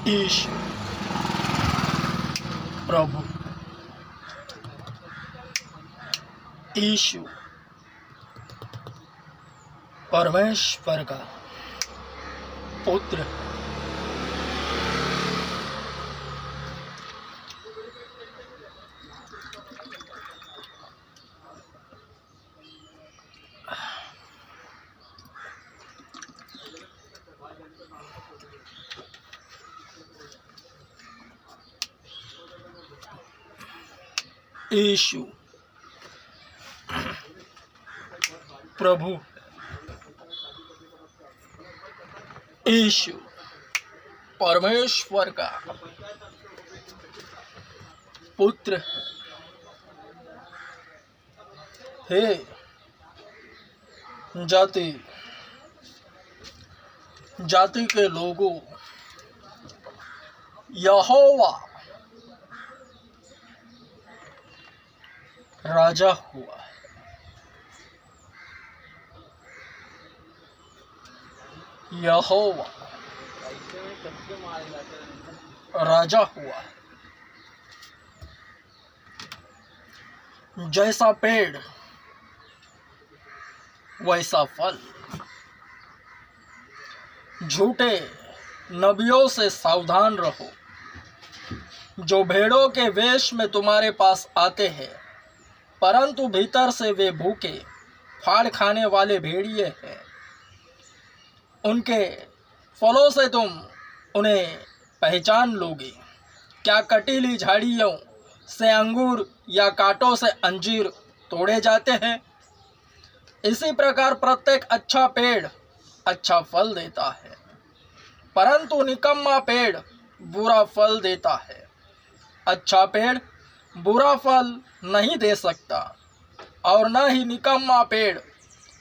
ईश प्रभु, यीशु परमेश्वर का पुत्र, यीशु प्रभु, यीशु परमेश्वर का पुत्र। हे जाति जाति के लोगों, यहोवा राजा हुआ। यहोवा राजा हुआ। जैसा पेड़ वैसा फल। झूठे नबियों से सावधान रहो, जो भेड़ों के वेश में तुम्हारे पास आते हैं, परंतु भीतर से वे भूखे फाड़ खाने वाले भेड़िए हैं। उनके फलों से तुम उन्हें पहचान लोगे। क्या कटीली झाड़ियों से अंगूर या कांटों से अंजीर तोड़े जाते हैं? इसी प्रकार प्रत्येक अच्छा पेड़ अच्छा फल देता है, परंतु निकम्मा पेड़ बुरा फल देता है। अच्छा पेड़ बुरा फल नहीं दे सकता, और न ही निकम्मा पेड़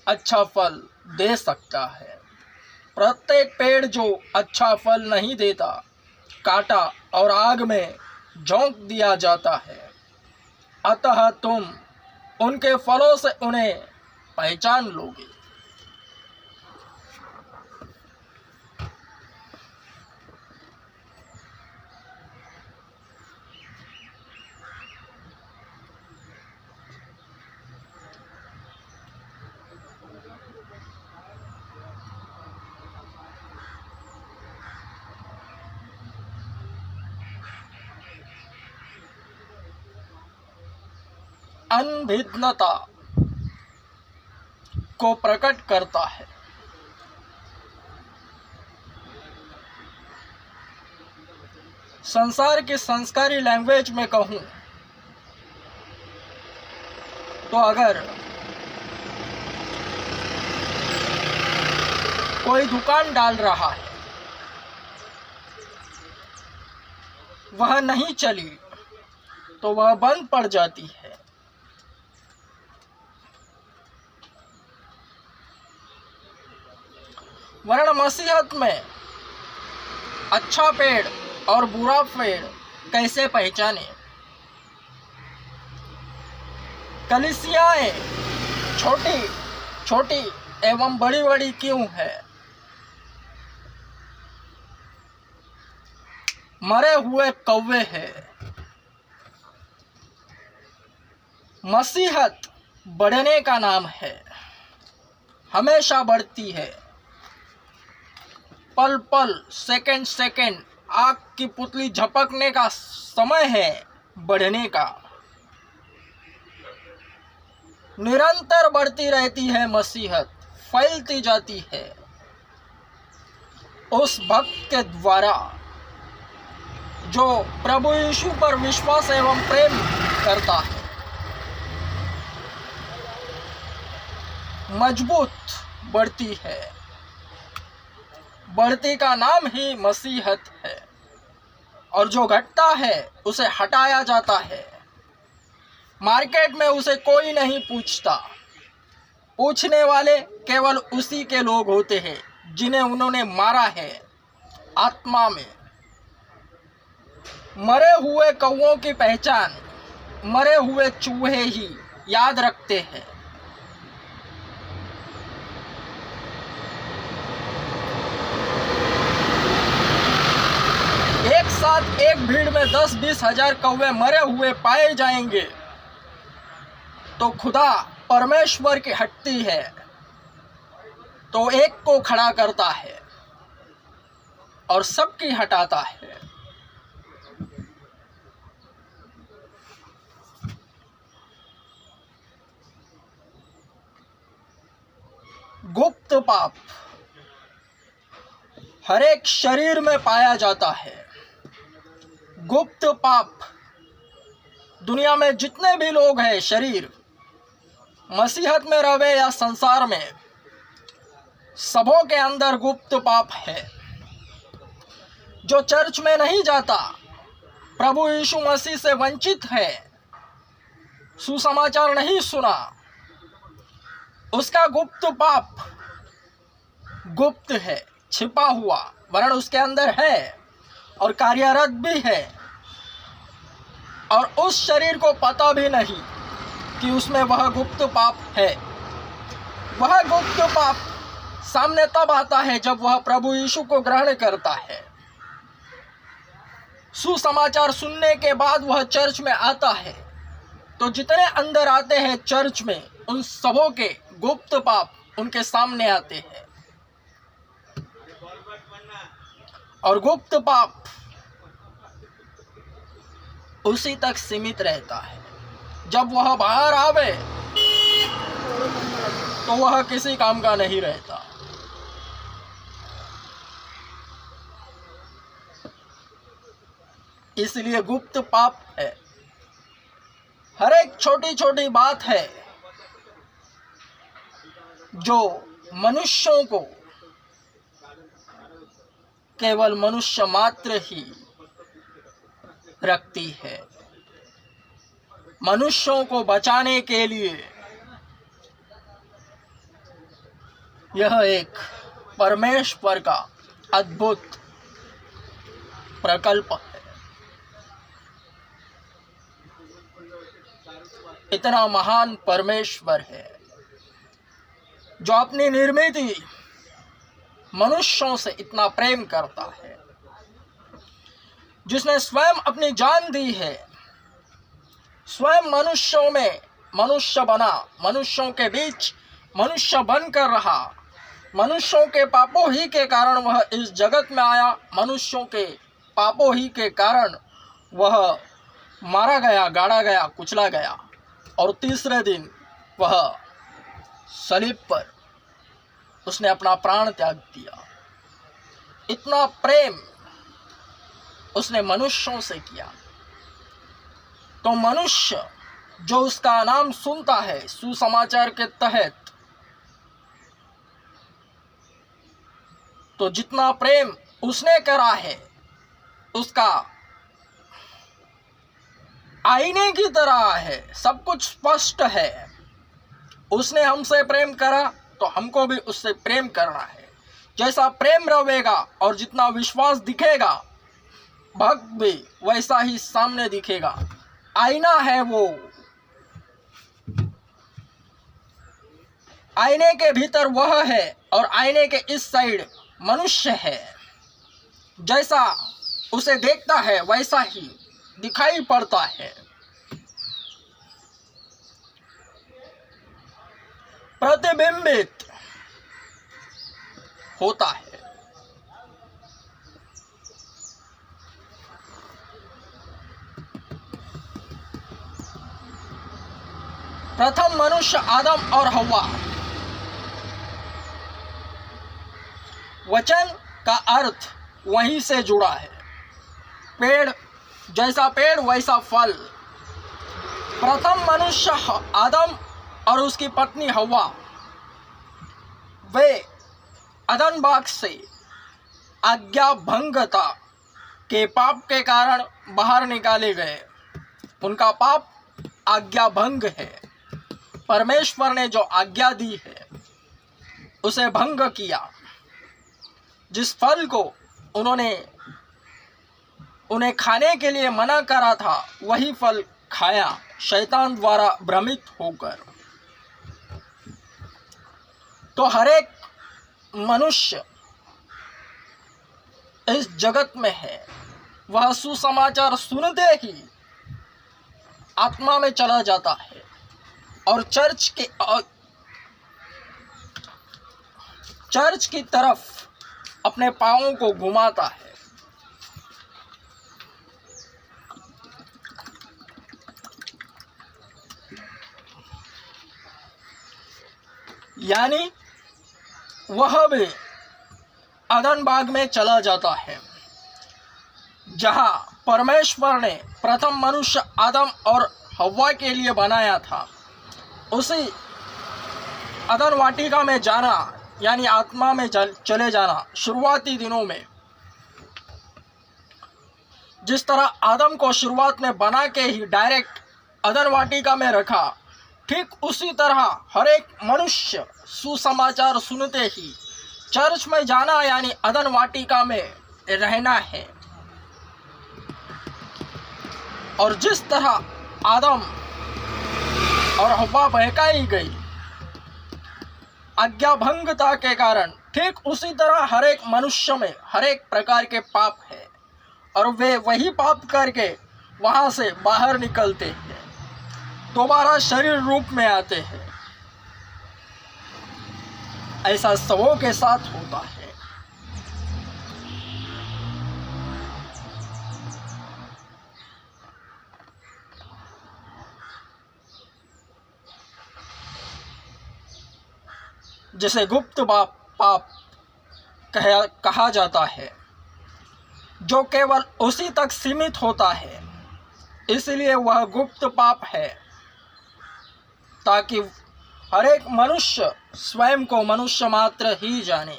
अच्छा फल दे सकता है। प्रत्येक पेड़ जो अच्छा फल नहीं देता, काटा और आग में झोंक दिया जाता है। अतः तुम उनके फलों से उन्हें पहचान लोगे। अनभिज्ञता को प्रकट करता है। संसार की संस्कारी लैंग्वेज में कहूं तो अगर कोई दुकान डाल रहा है, वह नहीं चली तो वह बंद पड़ जाती है। वर्ण मसीहत में अच्छा पेड़ और बुरा पेड़ कैसे पहचाने? कलीसियाएं छोटी छोटी एवं बड़ी बड़ी क्यों है? मरे हुए कौवे हैं। मसीहत बढ़ने का नाम है, हमेशा बढ़ती है। पल पल सेकंड सेकंड आग की पुतली झपकने का समय है बढ़ने का। निरंतर बढ़ती रहती है मसीहत, फैलती जाती है उस भक्त के द्वारा जो प्रभु यीशु पर विश्वास एवं प्रेम करता है। मजबूत बढ़ती है। बढ़ती का नाम ही मसीहत है, और जो घटता है उसे हटाया जाता है। मार्केट में उसे कोई नहीं पूछता। पूछने वाले केवल उसी के लोग होते हैं जिन्हें उन्होंने मारा है आत्मा में। मरे हुए कौवों की पहचान मरे हुए चूहे ही याद रखते हैं। भीड़ में 10-20 हजार कौवे मरे हुए पाए जाएंगे तो खुदा परमेश्वर की हटती है तो एक को खड़ा करता है और सबकी हटाता है। गुप्त पाप हर एक शरीर में पाया जाता है। गुप्त पाप दुनिया में जितने भी लोग हैं, शरीर मसीहत में रहे या संसार में, सबों के अंदर गुप्त पाप है। जो चर्च में नहीं जाता, प्रभु यीशु मसीह से वंचित है, सुसमाचार नहीं सुना, उसका गुप्त पाप गुप्त है, छिपा हुआ, वरन उसके अंदर है और कार्यरत भी है और उस शरीर को पता भी नहीं कि उसमें वह गुप्त पाप है। वह गुप्त पाप सामने तब आता है जब वह प्रभु यीशु को ग्रहण करता है। सुसमाचार सुनने के बाद वह चर्च में आता है तो जितने अंदर आते हैं चर्च में, उन सबों के गुप्त पाप उनके सामने आते हैं और गुप्त पाप उसी तक सीमित रहता है। जब वह बाहर आवे तो वह किसी काम का नहीं रहता। इसलिए गुप्त पाप है। हर एक छोटी छोटी बात है जो मनुष्यों को, केवल मनुष्य मात्र ही रखती है। मनुष्यों को बचाने के लिए यह एक परमेश्वर का अद्भुत प्रकल्प है। इतना महान परमेश्वर है जो अपनी निर्मित मनुष्यों से इतना प्रेम करता है, जिसने स्वयं अपनी जान दी है, स्वयं मनुष्यों में मनुष्य बना, मनुष्यों के बीच मनुष्य बनकर रहा। मनुष्यों के पापों ही के कारण वह इस जगत में आया, मनुष्यों के पापों ही के कारण वह मारा गया, गाड़ा गया, कुचला गया और तीसरे दिन वह सलीब पर उसने अपना प्राण त्याग दिया। इतना प्रेम उसने मनुष्यों से किया। तो मनुष्य जो उसका नाम सुनता है सुसमाचार के तहत, तो जितना प्रेम उसने करा है उसका आईने की तरह है, सब कुछ स्पष्ट है। उसने हमसे प्रेम करा तो हमको भी उससे प्रेम करना है। जैसा प्रेम रहेगा और जितना विश्वास दिखेगा, भक्त भी वैसा ही सामने दिखेगा। आईना है वो, आईने के भीतर वह है और आईने के इस साइड मनुष्य है। जैसा उसे देखता है वैसा ही दिखाई पड़ता है। प्रतिबिंबित होता है। प्रथम मनुष्य आदम और हव्वा। वचन का अर्थ वहीं से जुड़ा है। पेड़ जैसा पेड़ वैसा फल। प्रथम मनुष्य आदम और उसकी पत्नी हव्वा, वे अदन बाग से आज्ञा भंगता के पाप के कारण बाहर निकाले गए। उनका पाप आज्ञा भंग है। परमेश्वर ने जो आज्ञा दी है उसे भंग किया। जिस फल को उन्हें खाने के लिए मना करा था वही फल खाया, शैतान द्वारा भ्रमित होकर। तो हर एक मनुष्य इस जगत में है, वह सुसमाचार सुनते ही आत्मा में चला जाता है और चर्च की तरफ अपने पांवों को घुमाता है। यानी वह भी अदन बाग में चला जाता है जहां परमेश्वर ने प्रथम मनुष्य आदम और हव्वा के लिए बनाया था। उसी अदन वाटिका में जाना यानी आत्मा में चले जाना शुरुआती दिनों में जिस तरह आदम को शुरुआत में बना के ही डायरेक्ट अदन वाटिका में रखा, ठीक उसी तरह हर एक मनुष्य सुसमाचार सुनते ही चर्च में जाना यानी अदन वाटिका में रहना है। और जिस तरह आदम और हव्वा बहकाई गई आज्ञाभंगता के कारण, ठीक उसी तरह हर एक मनुष्य में हर एक प्रकार के पाप है और वे वही पाप करके वहां से बाहर निकलते हैं, दोबारा शरीर रूप में आते हैं। ऐसा सबों के साथ होता है। जिसे गुप्त पाप कहा जाता है, जो केवल उसी तक सीमित होता है, इसलिए वह गुप्त पाप है ताकि हर एक मनुष्य स्वयं को मनुष्य मात्र ही जाने।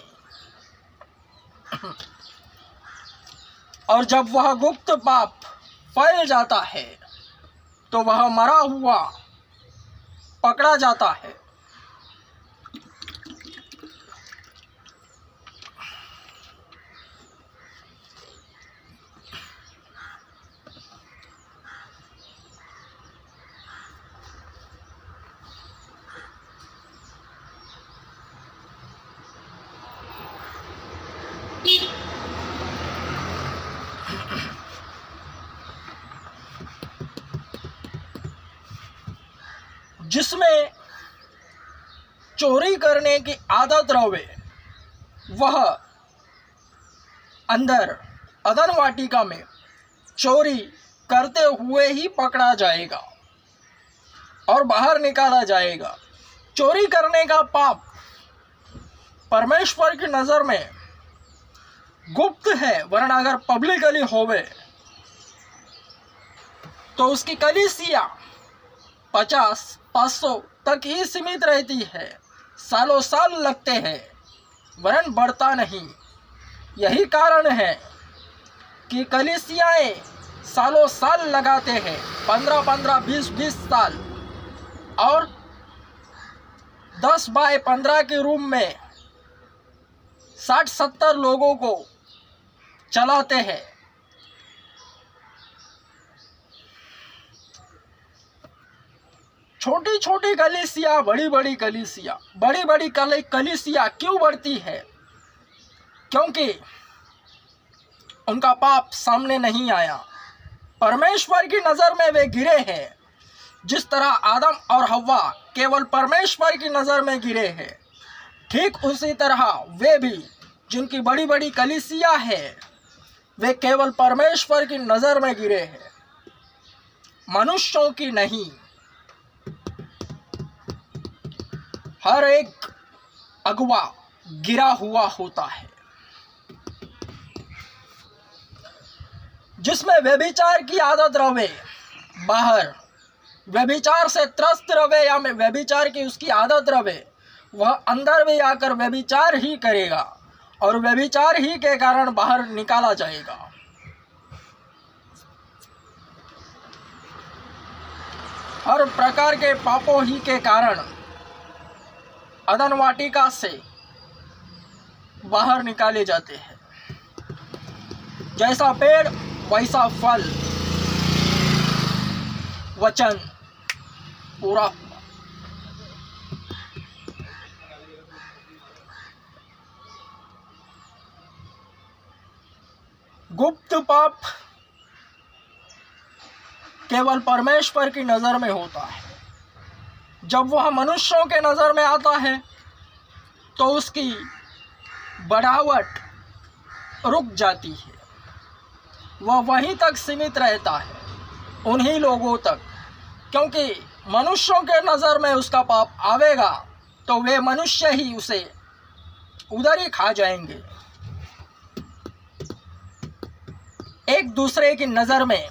और जब वह गुप्त पाप फैल जाता है तो वह मरा हुआ पकड़ा जाता है। जिसमें चोरी करने की आदत रहे, वह अंदर अदन वाटिका में चोरी करते हुए ही पकड़ा जाएगा और बाहर निकाला जाएगा। चोरी करने का पाप परमेश्वर की नज़र में गुप्त है, वरना अगर पब्लिकली होवे तो उसकी कलीसिया 50-500 तक ही सीमित रहती है, सालों साल लगते हैं, वरन बढ़ता नहीं। यही कारण है कि कलीसियाएं सालों साल लगाते हैं, 15-15, 20-20 साल, और 10 बाय 15 के रूम में 60-70 लोगों को चलाते हैं। छोटी छोटी कलीसिया, बड़ी बड़ी कलीसिया, बड़ी बड़ी कलीसिया क्यों बढ़ती है? क्योंकि उनका पाप सामने नहीं आया, परमेश्वर की नज़र में वे गिरे हैं। जिस तरह आदम और हव्वा केवल परमेश्वर की नज़र में गिरे हैं, ठीक उसी तरह वे भी, जिनकी बड़ी बड़ी कलीसिया है, वे केवल परमेश्वर की नज़र में गिरे हैं, मनुष्यों की नहीं। हर एक अगुवा गिरा हुआ होता है, जिसमें व्यभिचार की आदत रहे, बाहर व्यभिचार से त्रस्त रहे या में व्यभिचार की उसकी आदत रहे, वह अंदर भी आकर व्यभिचार ही करेगा और व्यभिचार ही के कारण बाहर निकाला जाएगा। हर प्रकार के पापों ही के कारण अदन वाटिका से बाहर निकाले जाते हैं। जैसा पेड़ वैसा फल, वचन पूरा हुआ। गुप्त पाप केवल परमेश्वर की नज़र में होता है। जब वह मनुष्यों के नज़र में आता है तो उसकी बढ़ावट रुक जाती है, वह वहीं तक सीमित रहता है, उन्हीं लोगों तक, क्योंकि मनुष्यों के नज़र में उसका पाप आवेगा तो वे मनुष्य ही उसे उधर ही खा जाएंगे। एक दूसरे की नज़र में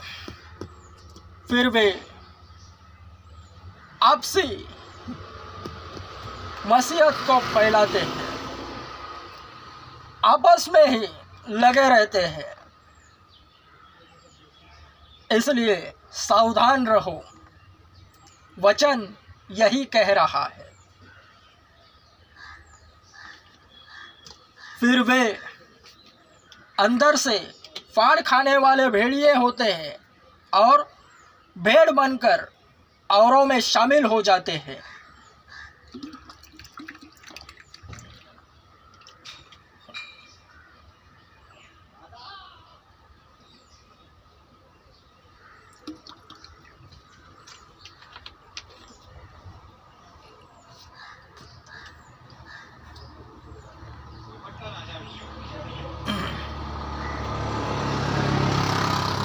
फिर वे आपसी मसीहत को फैलाते हैं, आपस में ही लगे रहते हैं। इसलिए सावधान रहो, वचन यही कह रहा है। फिर वे अंदर से फाड़ खाने वाले भेड़िए होते हैं और भेड़ बनकर औरों में शामिल हो जाते हैं।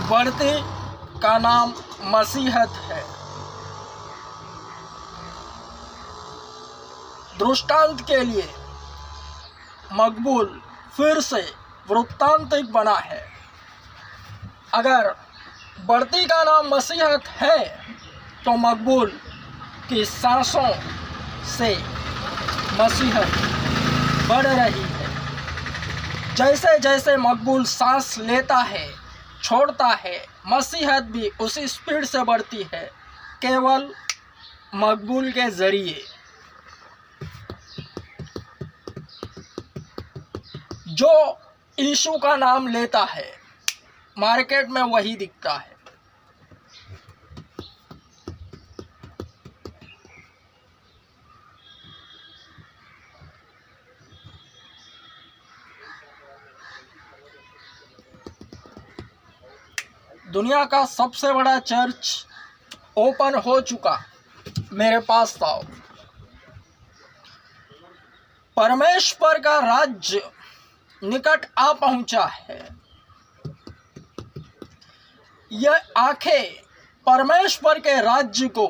बढ़ती का नाम मसीहत है। दृष्टांत के लिए मकबूल फिर से वृत्तांतिक बना है। अगर बढ़ती का नाम मसीहत है तो मकबूल की सांसों से मसीहत बढ़ रही है। जैसे जैसे मकबूल सांस लेता है छोड़ता है, मसीहत भी उसी स्पीड से बढ़ती है, केवल मकबूल के जरिए। जो यीशु का नाम लेता है मार्केट में वही दिखता है। दुनिया का सबसे बड़ा चर्च ओपन हो चुका, मेरे पास आओ। परमेश्वर का राज्य निकट आ पहुंचा है। यह आंखें परमेश्वर के राज्य को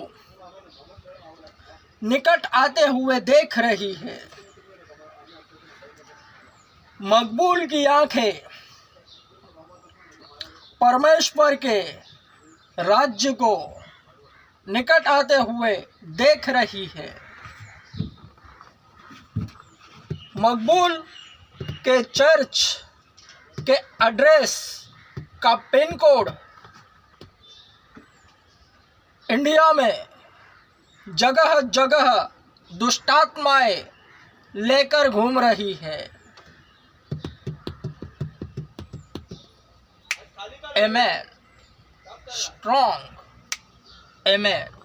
निकट आते हुए देख रही है। मकबूल की आंखें परमेश्वर के राज्य को निकट आते हुए देख रही है। मकबूल के चर्च के एड्रेस का पिन कोड इंडिया में जगह जगह दुष्टात्माएं लेकर घूम रही है। Amen. Strong. Amen.